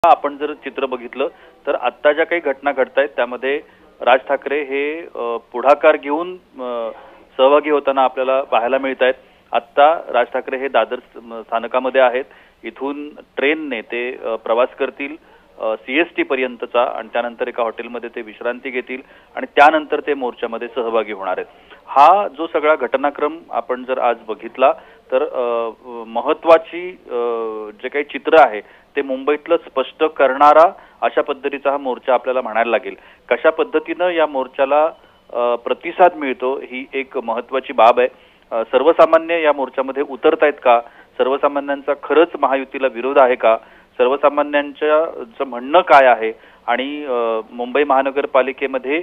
आपण जर चित्र बघितलं तर आत्ता ज्या काही घटना घडतायत त्यामध्ये राज ठाकरे हे पुढाकार घेऊन सहभागी होताना आपल्याला पाहायला मिळत आहेत। आत्ता राज ठाकरे हे दादर स्थानकामध्ये आहेत। इथून ट्रेनने ते प्रवास करतील सीएसटी पर्यंतचा आणि त्यानंतर एका हॉटेलमध्ये ते विश्रांती घेतील आणि त्यानंतर ते मोर्चामध्ये सहभागी होणार आहेत। हा जो सगळा घटनाक्रम आपण जर आज बघितला तर महत्त्वाची जे काही चित्र आहे ते मुंबईतलं स्पष्ट करणारा अशा पद्धतीचा हा मोर्चा आपल्याला म्हणायला लागेल। कशा पद्धतीने या मोर्चाला प्रतिसाद मिळतो ही एक महत्त्वाची बाब आहे। सर्वसामान्य या मोर्चामध्ये उतरतायत का? सर्वसामान्यांचा खरंच महायुतीला विरोध आहे का? सर्वसामान्यांचं म्हणणं काय आहे? आणि मुंबई महानगरपालिकेमध्ये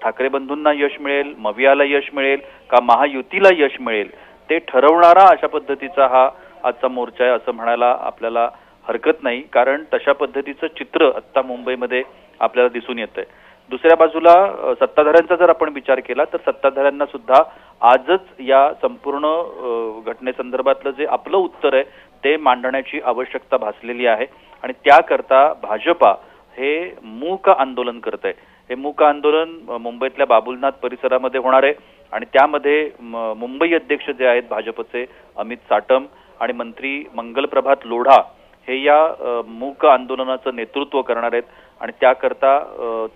ठाकरे बंधूंना यश मिळेल, मवियाला यश मिळेल का महायुतीला यश मिळेल ते ठरवणारा अशा पद्धतीचा हा आजचा मोर्चा आहे असं म्हणायला आपल्याला हरकत नाही। कारण तशा पद्धतीचं चित्र आता मुंबईमध्ये आपल्याला दिसून येतंय। दुसऱ्या बाजूला सत्ताधाऱ्यांचा जर आपण विचार केला तर सत्ताधाऱ्यांना सुद्धा आजच या संपूर्ण घटनेसंदर्भातलं जे आपलं उत्तर आहे ते मांडण्याची आवश्यकता भासलेली आहे आणि त्याकरता भाजपा हे मूक आंदोलन करत आहे। हे मूक आंदोलन मुंबईतल्या बाबुलनाथ परिसरामध्ये होणार आहे आणि त्यामध्ये मुंबई अध्यक्ष जे आहेत भाजपचे अमित साटम आणि मंत्री मंगलप्रभात लोढा हे या मूक आंदोलनाचं नेतृत्व करणार आहेत आणि त्याकरता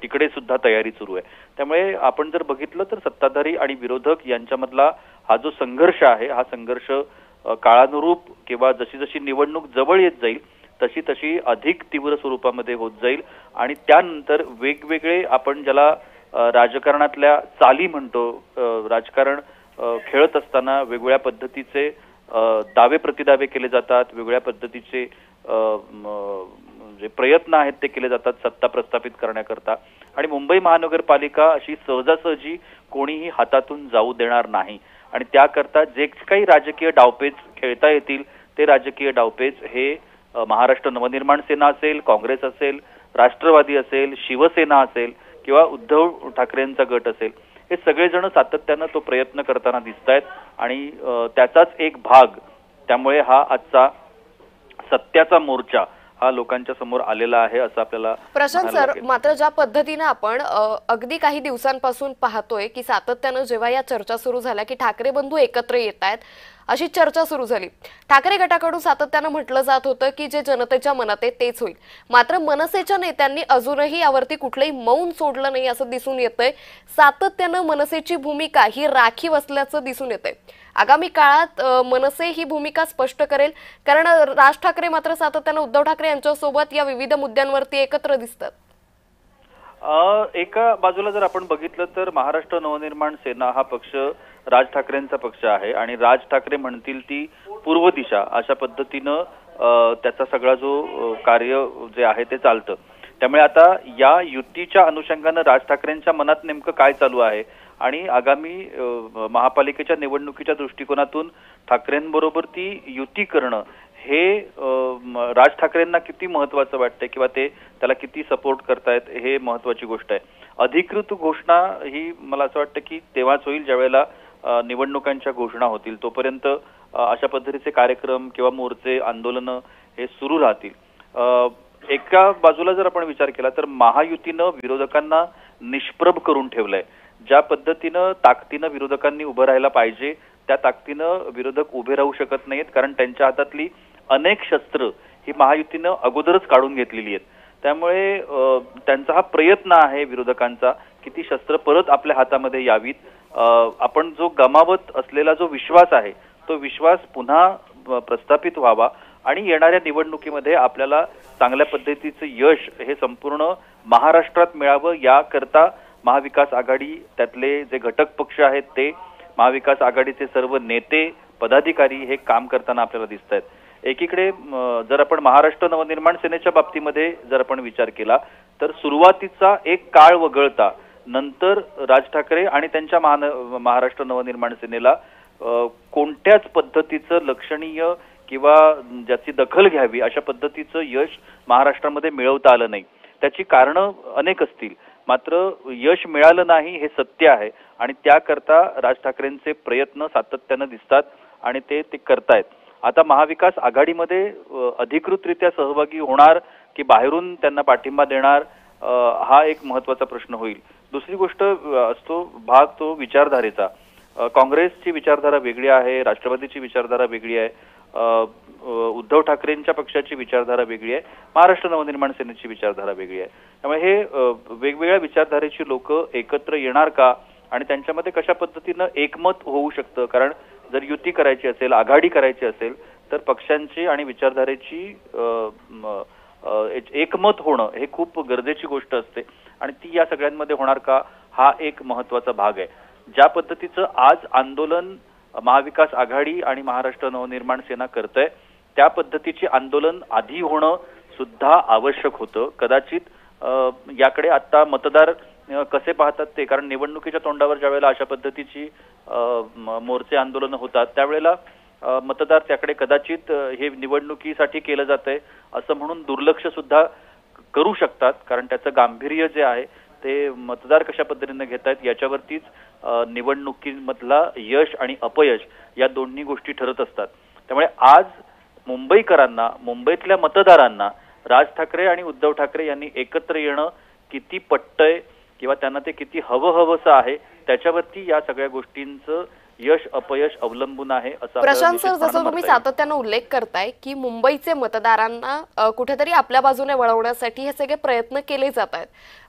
तिकडे सुद्धा तयारी सुरू आहे। त्यामुळे आपण जर बघितलं तर सत्ताधारी आणि विरोधक यांच्यामधला हा जो संघर्ष आहे हा संघर्ष काळानुरूप किंवा जशी जशी निवडणूक जवळ येत जाईल तशी तशी अधिक तीव्र स्वरूपामध्ये होत जाईल आणि त्यानंतर वेगवेगळे आपण ज्याला राजकारणातल्या चाली म्हणतो, राजकारण खेळत असताना वेगवेगळ्या पद्धतीचे दावे प्रतिदावे केले जातात, वेगवेगळ्या पद्धतीचे जे प्रयत्न आहेत ते केले जातात सत्ता प्रस्थापित करण्याकरता आणि मुंबई महानगरपालिका अशी सहजासहजी कोणीही हातातून जाऊ देणार नाही आणि त्याकरता जे काही राजकीय डावपेच खेळता येतील ते राजकीय डावपेच हे महाराष्ट्र नवनिर्माण सेना असेल, काँग्रेस असेल, राष्ट्रवादी असेल, शिवसेना असेल किंवा उद्धव ठाकरेंचा गट असेल हे सगळेजण सातत्यानं तो प्रयत्न करताना दिसतायत आणि त्याचाच एक भाग त्यामुळे हा आजचा सत्याचा मोर्चा हा लोकांच्या समोर आलेला आहे असं आपल्याला प्रशांत सर। मात्र ज्या पद्धतीने आपण अगदी काही दिवसांपासून पाहतोय की सातत्याने जेव्हा या चर्चा सुरू झाल्या की ठाकरे बंधू एकत्र येत आहेत अशी चर्चा सुरू झाली, ठाकरे गटाकडून सातत्याने म्हटलं जात होतं की जे जनतेच्या मनात आहे तेच होईल। मात्र मनसेच्या नेत्यांनी अजूनही यावरती कुठलंही मौन सोडलं नाही असं दिसून येतंय। सातत्याने मनसेची भूमिका ही राखीव असल्याचं दिसून येतंय। आगामी काळात मनसे ही भूमिका स्पष्ट करेल कारण राज ठाकरे मात्र सातत्याने उद्धव ठाकरे यांच्यासोबत या विविध मुद्द्यांवरती एकत्र दिसतात। एका बाजूला जर आपण बघितलं तर महाराष्ट्र नवनिर्माण सेना हा पक्ष राज ठाकरेंचा पक्ष आहे आणि राज ठाकरे म्हणतील ती पूर्व दिशा अशा पद्धतीनं त्याचा सगळा जो कार्य जे आहे ते चालतं। त्यामुळे आता या युतीच्या अनुषंगानं राज ठाकरेंच्या मनात नेमकं काय चालू आहे आणि आगामी महापालिकेच्या निवडणुकीच्या दृष्टिकोनातून ठाकरेंबरोबर ती युती करणं हे राज ठाकरेंना किती महत्त्वाचं वाटतंय किंवा ते त्याला किती सपोर्ट करतायत हे महत्त्वाची गोष्ट आहे। अधिकृत घोषणा ही मला असं वाटतं की तेव्हाच होईल ज्यावेळेला निवडणुकांच्या घोषणा होतील। तोपर्यंत अशा पद्धतीचे कार्यक्रम किंवा मोर्चे आंदोलनं हे सुरू राहतील। एका बाजूला जर आपण विचार केला तर महायुतीनं विरोधकांना निष्प्रभ करून ठेवलंय। ज्या पद्धतीनं ताकदीनं विरोधकांनी उभं राहायला पाहिजे त्या ताकदीनं विरोधक उभे राहू शकत नाहीत कारण त्यांच्या हातातली अनेक शस्त्र ही महायुतीनं अगोदरच काढून घेतलेली आहेत। त्यामुळे त्यांचा हा प्रयत्न आहे विरोधकांचा की ती शस्त्र परत आपल्या हातामध्ये यावीत। आपण जो गमावत असलेला जो विश्वास आहे तो विश्वास पुन्हा प्रस्थापित व्हावा आणि येणाऱ्या निवडणुकीमध्ये आपल्याला चांगल्या पद्धतीचं यश हे संपूर्ण महाराष्ट्रात मिळावं याकरता महाविकास आघाडी त्यातले जे घटक पक्ष आहेत ते महाविकास आघाडीचे सर्व नेते पदाधिकारी हे काम करताना आपल्याला दिसत आहेत। एकीकडे जर आपण महाराष्ट्र नवनिर्माण सेनेच्या बाबतीमध्ये जर आपण विचार केला तर सुरुवातीचा एक काळ वगळता नंतर राज ठाकरे आणि त्यांच्या महाराष्ट्र नवनिर्माण सेनेला कोणत्याच पद्धतीचं लक्षणीय किंवा ज्याची दखल घ्यावी अशा पद्धतीचं यश महाराष्ट्रामध्ये मिळवता आलं नाही। त्याची कारणं अनेक असतील मात्र यश मिळालं नाही हे सत्य आहे आणि त्याकरता राज ठाकरेंचे प्रयत्न सातत्याने दिसतात आणि ते करतायत। आता महाविकास आघाडीमध्ये अधिकृतरित्या सहभागी होणार की बाहेरून त्यांना पाठिंबा देणार हा एक महत्त्वाचा प्रश्न होईल. दुसरी गोष्ट असतो भाग तो विचारधारेचा. काँग्रेसची विचारधारा वेगळी आहे, राष्ट्रवादीची विचारधारा वेगळी आहे, उद्धव ठाकरेंच्या पक्षाची विचारधारा वेगळी आहे, महाराष्ट्र नवनिर्माण सेनेची विचारधारा वेगळी आहे. त्यामुळे हे वेगवेगळ्या विचारधारेची लोक एकत्र येणार का आणि त्यांच्यामध्ये कशा पद्धतीनं एकमत होऊ शकतं. कारण जर युती करायची असेल, आघाडी करायची असेल तर पक्षांची आणि विचारधारेची एकमत होणं हे खूप गरजेची गोष्ट असते आणि ती या सगळ्यांमध्ये होणार का हा एक महत्त्वाचा भाग आहे. ज्या पद्धतीचं आज आंदोलन महाविकास आघाडी आणि महाराष्ट्र नवनिर्माण सेना करतंय त्या पद्धतीचे आंदोलन आधी होणं सुद्धा आवश्यक होतं. कदाचित याकडे आता मतदार कसे पाहतात ते, कारण निवडणुकीच्या तोंडावर ज्या वेळेला अशा पद्धतीची मोर्चे आंदोलन होतात त्यावेळेला मतदार त्याकडे कदाचित हे निवडणुकीसाठी केलं जातंय असं म्हणून दुर्लक्ष सुद्धा करू शकतात. कारण त्याचं गांभीर्य जे आहे ते मतदार कशा पद्धतीने घेत आहेत याच्यावरतीच निवडणुकीमधला यश आणि अपयश या दोन्ही गोष्टी ठरत असतात. त्यामुळे आज मुंबईकरांना, मुंबईतल्या मतदारांना राज ठाकरे आणि उद्धव ठाकरे यांनी एकत्र येणं किती पटतंय किंवा त्यांना ते किती हवंसं आहे त्याच्यावरती या सगळ्या गोष्टींचं यश अपयश अवलंबून आहे असं. प्रशांत सर, जसं तुम्ही सातत्यानं उल्लेख करताय की मुंबईचे मतदारांना कुठेतरी आपल्या बाजूने वळवण्यासाठी हे सगळे प्रयत्न केले जात आहेत,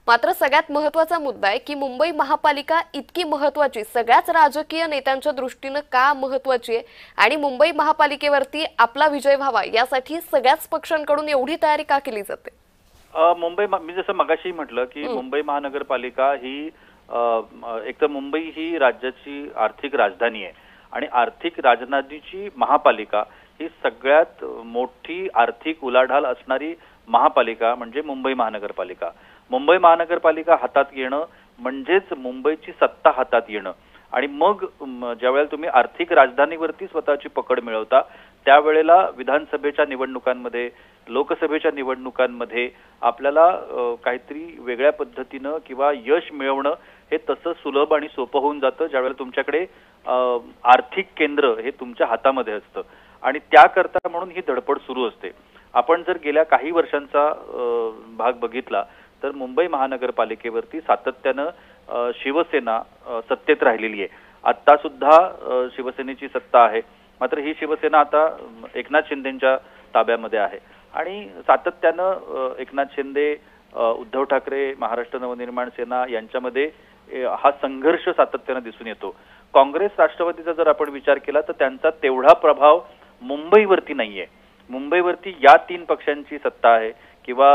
मात्र सगळ्यात महत्त्वाचा मुद्दा आहे की मुंबई महापालिका इतकी महत्त्वाची, सगळ्याच राजकीय नेत्यांच्या दृष्टीनं का महत्त्वाची आहे आणि मुंबई महापालिकेवरती आपला विजय व्हावा यासाठी सगळ्याच पक्षांकडून एवढी तयारी का केली जाते? मी जसं मगाशी म्हटलं की मुंबई महानगरपालिका ही एक तर मुंबई ही राज्याची आर्थिक राजधानी आहे आणि आर्थिक राजधानीची महापालिका ही सगळ्यात मोठी आर्थिक उलाढाल असणारी महापालिका म्हणजे मुंबई महानगरपालिका. मुंबई महानगरपालिका हातात येणं म्हणजेच मुंबईची सत्ता हातात येणं आणि मग ज्यावेळेला तुम्ही आर्थिक राजधानीवरती स्वतःची पकड मिळवता त्यावेळेला विधानसभेच्या निवडणुकांमध्ये, लोकसभेच्या निवडणुकांमध्ये आपल्याला काहीतरी वेगळ्या पद्धतीनं किंवा यश मिळवणं हे तसं सुलभ आणि सोपं होऊन जातं ज्यावेळेला तुमच्याकडे आर्थिक केंद्र हे तुमच्या हातामध्ये असतं आणि त्याकरता म्हणून ही धडपड सुरू असते. आपण जर गेल्या काही वर्षांचा भाग बघितला तर मुंबई महानगरपालिकेवरती सातत्यानं शिवसेना सत्तेत राहिलेली आहे. आता सुद्धा शिवसेनेची सत्ता आहे, मात्र ही शिवसेना आता एकनाथ शिंदेच्या ताब्यामध्ये आहे आणि सातत्यानं एकनाथ शिंदे, उद्धव ठाकरे, महाराष्ट्र नवनिर्माण सेना यांच्यामध्ये हा संघर्ष सातत्यानं दिसून येतो. काँग्रेस राष्ट्रवादीचा जर आपण विचार केला तर त्यांचा तेवढा प्रभाव मुंबईवरती नाहीये. मुंबईवरती या तीन पक्षांची सत्ता आहे किंवा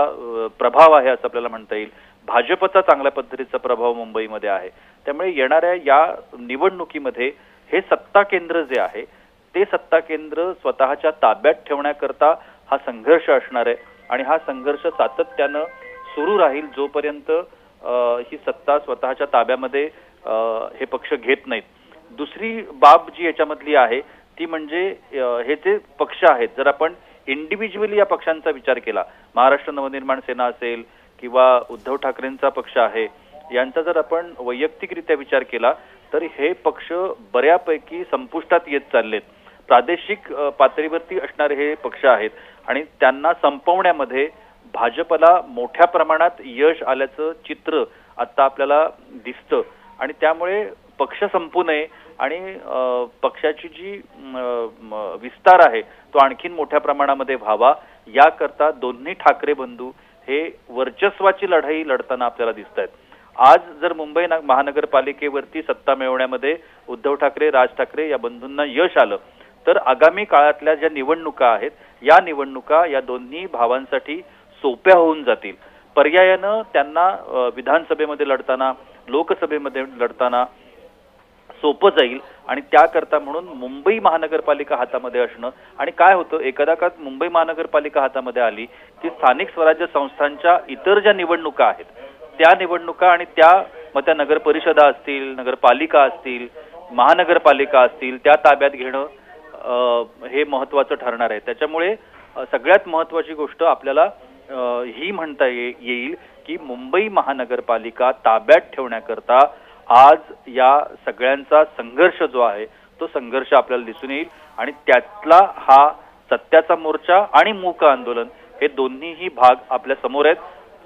प्रभाव आहे असं आपल्याला म्हणता येईल. भाजपचा चांगल्या पद्धतीचा प्रभाव मुंबईमध्ये आहे. त्यामुळे येणाऱ्या या निवडणुकीमध्ये हे सत्ता केंद्र जे आहे ते सत्ता केंद्र स्वतःच्या ताब्यात ठेवण्याकरता हा संघर्ष असणार आहे आणि हा संघर्ष सातत्यानं सुरू राहील जोपर्यंत ही सत्ता स्वतःच्या ताब्यामध्ये हे पक्ष घेत नाहीत. दुसरी बाब जी याच्यामधली आहे ती म्हणजे हे जे पक्ष आहेत, जर आपण इंडिव्हिज्युअली या पक्षांचा विचार केला, महाराष्ट्र नवनिर्माण सेना असेल किंवा उद्धव ठाकरेंचा पक्ष आहे, यांचा जर आपण वैयक्तिकरित्या विचार केला तर हे पक्ष बऱ्यापैकी संपुष्टात येत चाललेत. प्रादेशिक पातळीवरती असणारे हे पक्ष आहेत आणि त्यांना संपवण्यामध्ये भाजपला मोठ्या प्रमाणात यश आल्याचं चित्र आता आपल्याला दिसतं आणि त्यामुळे पक्ष संपू नये आणि पक्षाची जी विस्तार आहे तो आणखीन मोठ्या प्रमाणामध्ये व्हावा याकरता दोन्ही ठाकरे बंधू हे वर्चस्वाची लढाई लढताना आपल्याला दिसत आहेत. आज जर मुंबई महानगरपालिकेवरती सत्ता मिळवण्यामध्ये उद्धव ठाकरे, राज ठाकरे या बंधूंना यश आलं तर आगामी काळातल्या ज्या निवडणुका आहेत या निवडणुका या दोन्ही भावांसाठी सोप्या होऊन जातील. पर्यायानं त्यांना विधानसभेमध्ये लढताना, लोकसभेमध्ये लढताना सोपं जाईल आणि त्याकरता म्हणून मुंबई महानगरपालिका हातामध्ये असणं. आणि काय होतं, एखाद्या काळात मुंबई महानगरपालिका हातामध्ये आली की स्थानिक स्वराज्य संस्थांच्या इतर ज्या निवडणुका आहेत त्या निवडणुका आणि मग त्या नगर परिषदा असतील, नगरपालिका असतील, महानगरपालिका असतील त्या ताब्यात घेणं हे महत्त्वाचं ठरणार आहे. त्याच्यामुळे सगळ्यात महत्त्वाची गोष्ट आपल्याला ही म्हणता येईल की मुंबई महानगरपालिका ताब्यात ठेवण्याकरता आज या सगळ्यांचा संघर्ष जो आहे तो संघर्ष आपल्याला दिसून येईल आणि त्यातला हा सत्याचा मोर्चा आणि मूक आंदोलन हे दोन्हीही भाग आपल्या समोर आहेत.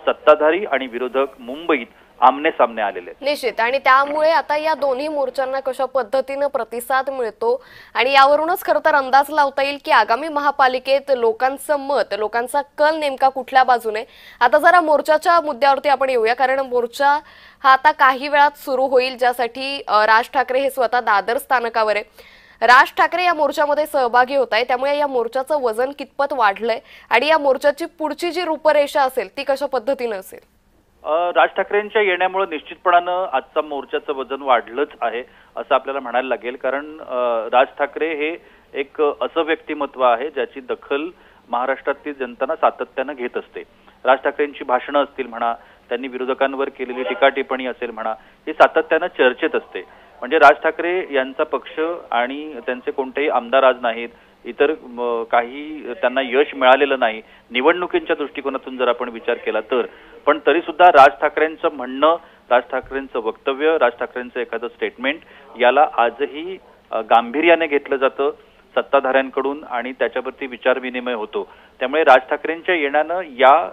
सत्ताधारी आणि विरोधक मुंबईत आमने सामने आलेले आहेत. निश्चित. आणि त्यामुळे आता या दोन्ही मोर्चांना कशा पद्धतीने प्रतिसाद मिळतो आणि यावरूनच खरं तर अंदाज लावता येईल की आगामी महापालिकेत लोकांचं मत, लोकांचा कल नेमका कुठल्या बाजूने. आता जरा मोर्चाच्या मुद्द्यावरती आपण येऊया, कारण मोर्चा हा आता काही वेळात सुरू होईल, ज्यासाठी राज ठाकरे हे स्वतः दादर स्थानकावर आहे. राज ठाकरे या मोर्चामध्ये सहभागी होत आहे, त्यामुळे या मोर्चाचं वजन कितपत वाढलंय आणि या मोर्चाची पुढची जी रूपरेषा असेल ती कशा पद्धतीने असेल? राज ठाकरेंच्या येण्यामुळे निश्चितपणानं आजचा मोर्चाचं वजन वाढलंच आहे असं आपल्याला म्हणायला लागेल. कारण राज ठाकरे हे एक असं व्यक्तिमत्व आहे ज्याची दखल महाराष्ट्रातील जनता सातत्यानं घेत असते. राज ठाकरेंची भाषणं असतील म्हणा, त्यांनी विरोधकांवर केलेली टीका टिप्पणी असेल म्हणा, ही सातत्यानं चर्चेत असते. म्हणजे राज ठाकरे यांचा पक्ष आणि त्यांचे कोणतेही आमदार आज नाहीत, इतर काही त्यांना यश मिळालेलं नाही निवडणुकींच्या दृष्टिकोनातून जर आपण विचार केला तर. पण तरी सुद्धा राज ठाकरेंचं म्हणणं, राज ठाकरेंचं वक्तव्य, राज ठाकरेंचं एखादं स्टेटमेंट याला आजही गांभीर्याने घेतलं जातं सत्ताधाऱ्यांकडून आणि त्याच्यावरती विचारविनिमय होतो. त्यामुळे राज ठाकरेंच्या येण्यानं या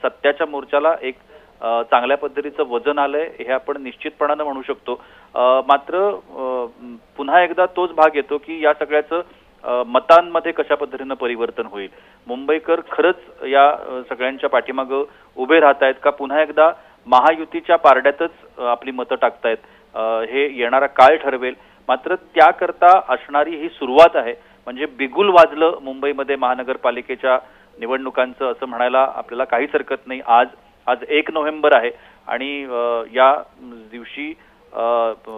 सत्याच्या मोर्चाला एक चांगल्या पद्धतीचं वजन आलंय हे आपण निश्चितपणानं म्हणू शकतो. मात्र पुन्हा एकदा तोच भाग येतो की या सगळ्याचं मतांमध्ये कशा पद्धतीनं परिवर्तन होईल. मुंबईकर खरंच या सगळ्यांच्या पाठीमागं उभे राहत आहेत का, पुन्हा एकदा महायुतीच्या पारड्यातच आपली मतं टाकतायत, हे येणारा काळ ठरवेल. मात्र त्याकरता असणारी ही सुरुवात आहे. म्हणजे बिगुल वाजलं मुंबईमध्ये महानगरपालिकेच्या निवडणुकांचं असं म्हणायला आपल्याला काहीच हरकत नाही. आज 1 नोव्हेंबर आहे आणि या दिवशी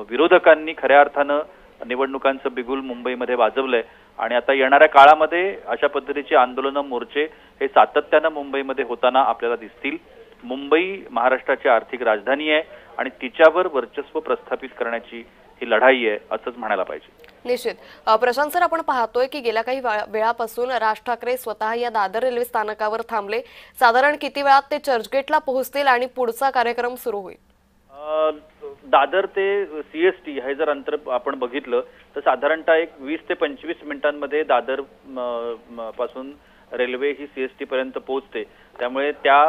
विरोधकांनी खऱ्या अर्थानं निवडणुकांचं बिगुल मुंबईमध्ये वाजवलंय आणि आता येणाऱ्या काळामध्ये अशा पद्धतीची आंदोलनं, मोर्चे हे सातत्यानं मुंबईमध्ये होताना आपल्याला दिसतील. मुंबई महाराष्ट्राची आर्थिक राजधानी आहे आणि तिच्यावर वर्चस्व प्रस्थापित करण्याची ही लढाई आहे असंच म्हणायला पाहिजे. निश्चित. प्रशांत सर, आपण पाहतोय की गेल्या काही वेळापासून राज ठाकरे स्वतः या दादर रेल्वे स्थानकावर थांबले. साधारण किती वेळात ते चर्चगेटला पोहोचतील आणि पुढचा कार्यक्रम सुरू होईल? दादर ते CST हे जर अंतर आपण बघितलं तर साधारणतः एक 20 ते 25 मिनिटांमध्ये दादर पासून रेल्वे ही CST पर्यंत पोहोचते. त्यामुळे त्या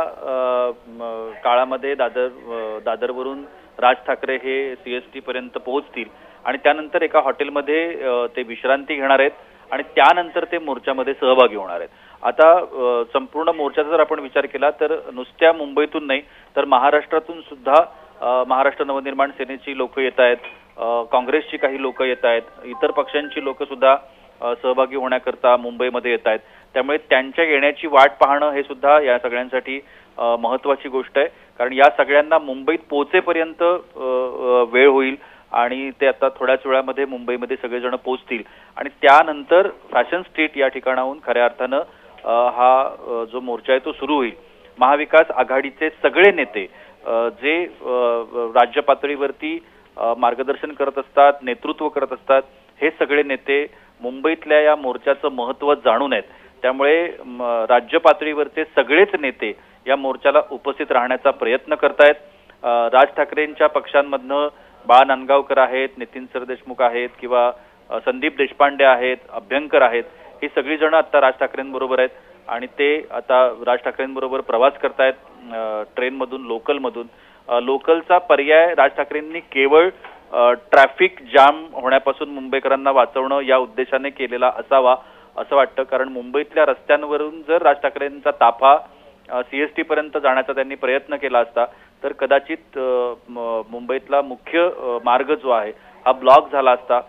काळामध्ये दादरवरून राज ठाकरे हे CST पर्यंत पोहोचतील आणि त्यानंतर एका हॉटेलमध्ये ते विश्रांती घेणार आहेत आणि त्यानंतर ते मोर्चामध्ये सहभागी होणार आहेत. आता संपूर्ण मोर्चाचा जर आपण विचार केला तर नुसत्या मुंबईतून नाही तर महाराष्ट्रातून सुद्धा महाराष्ट्र नवनिर्माण सेनेची लोक येत आहेत, काँग्रेसची काही लोक येत आहेत, इतर पक्षांची लोक सुद्धा सहभागी होण्याकरता मुंबईमध्ये येत आहेत. त्यामुळे त्यांच्या येण्याची वाट पाहणं हे सुद्धा या सगळ्यांसाठी महत्त्वाची गोष्ट आहे. कारण या सगळ्यांना मुंबईत पोहोचेपर्यंत वेळ होईल आणि ते आता थोड्याच वेळामध्ये मुंबईमध्ये सगळेजण पोहोचतील आणि त्यानंतर फॅशन स्ट्रीट या ठिकाणाहून खऱ्या अर्थानं हा जो मोर्चा आहे तो सुरू होईल. महाविकास आघाडीचे सगळे नेते जे राज्य पातळीवरती मार्गदर्शन करत असतात, नेतृत्व करत असतात, हे सगळे नेते मुंबईतल्या या मोर्चाचं महत्त्व जाणून आहेत. त्यामुळे राज्य पातळीवरचे सगळेच नेते या मोर्चाला उपस्थित राहण्याचा प्रयत्न करतायत. राज ठाकरेंच्या पक्षांमधनं बाळा नांदगावकर आहेत, नितीन सरदेशमुख आहेत किंवा संदीप देशपांडे आहेत, अभ्यंकर आहेत, ही सगळी जण आता राज ठाकरेंबरोबर आहेत आणि ते आता राज ठाकरेंबरोबर प्रवास करतायत ट्रेनमधून, लोकलमधून. लोकलचा पर्याय राज ठाकरेंनी केवळ ट्रॅफिक जाम होण्यापासून मुंबईकरांना वाचवणं या उद्देशाने केलेला असावा असं वाटतं. कारण मुंबईतल्या रस्त्यांवरून जर राज ठाकरेंचा ताफा CST पर्यंत जाण्याचा त्यांनी प्रयत्न केला असता तर कदाचित मुंबईतला मुख्य मार्ग जो आहे हा ब्लॉक झाला असता.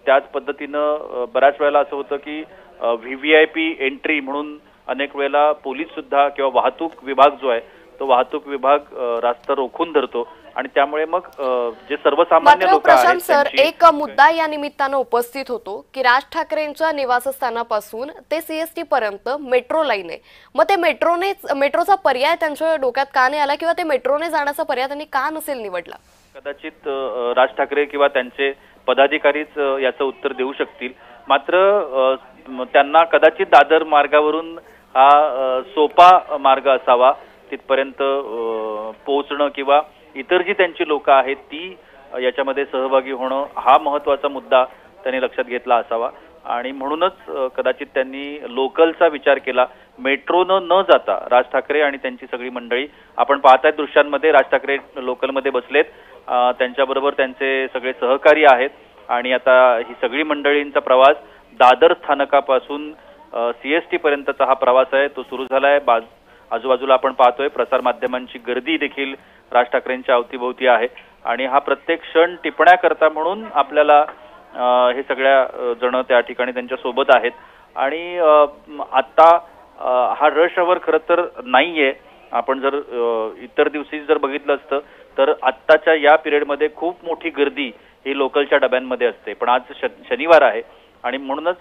त्याच पद्धतीनं बऱ्याच वेळेला असं होतं की VVIP एंट्री म्हणून अनेक वेळेला पोलीस सुद्धा किंवा वाहतूक विभाग जो आहे तो वाहतूक विभाग रास्ता रोखून धरतो आणि त्यामुळे मग जे सर्वसामान्य लोक आहेत. प्रशांत सर, एक मुद्दा या निमित्तानं उपस्थित होतो की राज ठाकरेंच्या निवासस्थानापासून ते CST पर्यंत मेट्रो लाईन आहे. मग ते मेट्रोचा पर्याय त्यांच्या डोक्यात का नाही आला किंवा ते मेट्रोने जाण्याचा पर्याय त्यांनी का नसेल निवडला? कदाचित राज ठाकरे किंवा त्यांचे पदाधिकारीच याचं उत्तर देऊ शकतील. मात्र त्यांना कदाचित दादर मार्गावरून हा सोपा मार्ग असावा तिथपर्यंत पोहोचणं किंवा इतर जी त्यांची लोक आहेत ती याच्यामध्ये सहभागी होणं हा महत्त्वाचा मुद्दा त्यांनी लक्षात घेतला असावा आणि म्हणूनच कदाचित त्यांनी लोकलचा विचार केला. मेट्रोनं न जाता राज ठाकरे आणि त्यांची सगळी मंडळी, आपण पाहताय दृश्यांमध्ये, राज ठाकरे लोकलमध्ये बसलेत, त्यांच्याबरोबर त्यांचे सगळे सहकारी आहेत आणि आता ही सगळी मंडळींचा प्रवास दादर स्थानकापासून CST पर्यंतचा हा प्रवास आहे तो सुरू झालाय. आजूबाजूला आपण पाहतोय प्रसार माध्यमांची गर्दी देखील राज ठाकरेंच्या अवतीभोवती आहे आणि हा प्रत्येक क्षण टिपण्याकरता म्हणून आपल्याला हे सगळ्या जण त्या ठिकाणी त्यांच्या सोबत आहेत. आणि आता हा रश आवर खरं तर नाहीये. आपण जर इतर दिवशी जर बघितलं असतं तर आत्ताच्या या पिरियडमध्ये खूप मोठी गर्दी ही लोकलच्या डब्यांमध्ये असते, पण आज शनिवार आहे आणि म्हणूनच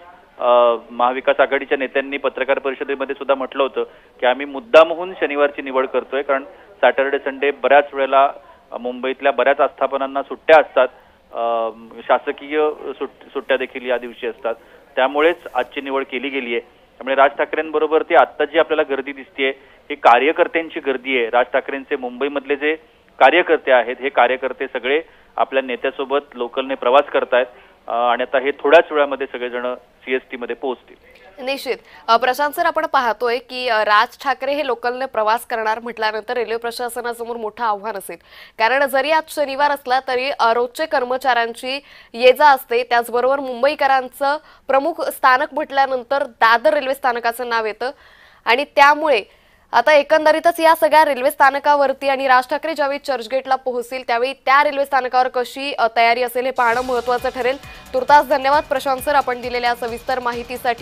महाविकास आघाडीच्या नेत्यांनी पत्रकार परिषदेमध्ये सुद्धा म्हटलं होतं की आम्ही मुद्दामहून शनिवारची निवड करतोय, कारण सॅटर्डे संडे बऱ्याच वेळेला मुंबईतल्या बऱ्याच आस्थापनांना सुट्ट्या असतात, शासकीय सुट्ट्या देखील या दिवशी असतात, त्यामुळेच आजची निवड केली गेली आहे. त्यामुळे राज ठाकरेंबरोबर ती आत्ता जी आपल्याला गर्दी दिसतेय ही कार्यकर्त्यांची गर्दी आहे. राज ठाकरेंचे मुंबईमधले जे कार्यकर्ते आहेत हे कार्यकर्ते सगळे आपल्या नेत्यासोबत लोकलने प्रवास करतायत आणि आता हे थोड्याच वेळामध्ये सगळेजण CST मध्ये पोहोचतील. निश्चित. प्रशांत सर, आपण पाहतोय की राज ठाकरे हे लोकलने प्रवास करणार म्हटल्यानंतर रेल्वे प्रशासनासमोर मोठं आव्हान असेल, कारण जरी आज शनिवार असला तरी रोजचे कर्मचाऱ्यांची ये जा असते. त्याचबरोबर मुंबईकरांचं प्रमुख स्थानक म्हटल्यानंतर दादर रेल्वे स्थानकाचं नाव येतं आणि त्यामुळे आता एकंदरीतच या सगळ्या रेल्वे स्थानकावरती आणि राज ठाकरे ज्यावेळी चर्चगेटला पोहोचतील त्यावेळी त्या रेल्वे स्थानकावर कशी तयारी असेल हे पाहणं महत्त्वाचं ठरेल. तुर्तास धन्यवाद प्रशांत सर, आपण दिलेल्या सविस्तर माहितीसाठी.